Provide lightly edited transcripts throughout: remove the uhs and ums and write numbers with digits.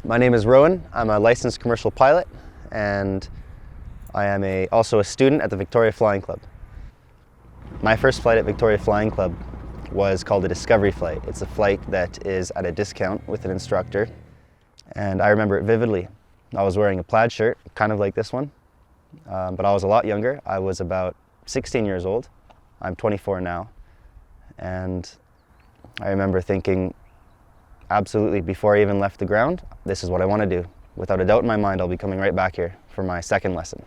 My name is Rowan. I'm a licensed commercial pilot, and I am also a student at the Victoria Flying Club. My first flight at Victoria Flying Club was called a Discovery flight. It's a flight that is at a discount with an instructor, and I remember it vividly. I was wearing a plaid shirt, kind of like this one, but I was a lot younger. I was about 16 years old. I'm 24 now, and I remember thinking, absolutely, before I even left the ground, this is what I want to do. Without a doubt in my mind, I'll be coming right back here for my second lesson.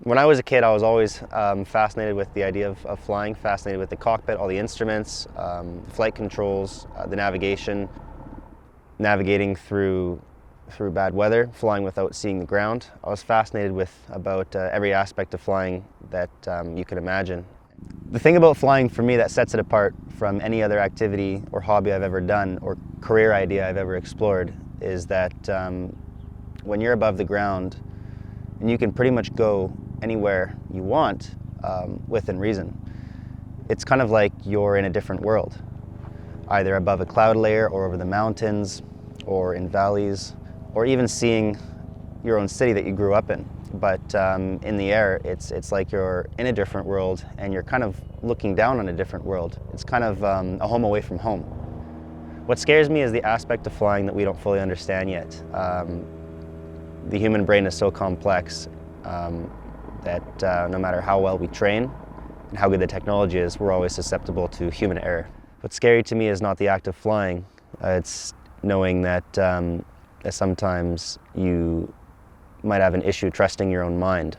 When I was a kid, I was always fascinated with the idea of flying, fascinated with the cockpit, all the instruments, the flight controls, the navigation, navigating through bad weather, flying without seeing the ground. I was fascinated with about every aspect of flying that you can imagine. The thing about flying for me that sets it apart from any other activity or hobby I've ever done or career idea I've ever explored is that when you're above the ground and you can pretty much go anywhere you want within reason, it's kind of like you're in a different world, either above a cloud layer or over the mountains or in valleys, or even seeing your own city that you grew up in. But in the air, it's like you're in a different world and you're kind of looking down on a different world. It's kind of a home away from home. What scares me is the aspect of flying that we don't fully understand yet. The human brain is so complex that no matter how well we train and how good the technology is, we're always susceptible to human error. What's scary to me is not the act of flying, it's knowing that sometimes you might have an issue trusting your own mind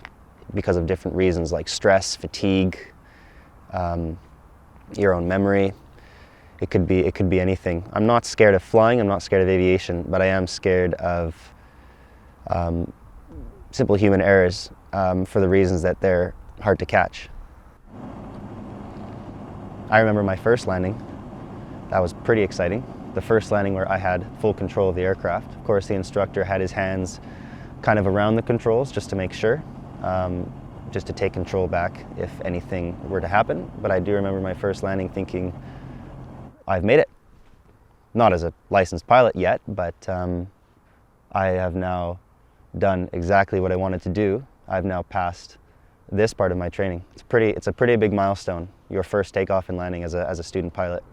because of different reasons like stress, fatigue, your own memory. It could be anything. I'm not scared of flying, I'm not scared of aviation, but I am scared of simple human errors for the reasons that they're hard to catch. I remember my first landing. That was pretty exciting. The first landing where I had full control of the aircraft. Of course, the instructor had his hands kind of around the controls just to make sure, just to take control back if anything were to happen. But I do remember my first landing thinking, I've made it. Not as a licensed pilot yet, but I have now done exactly what I wanted to do. I've now passed this part of my training. It's a pretty big milestone, your first takeoff and landing as a student pilot.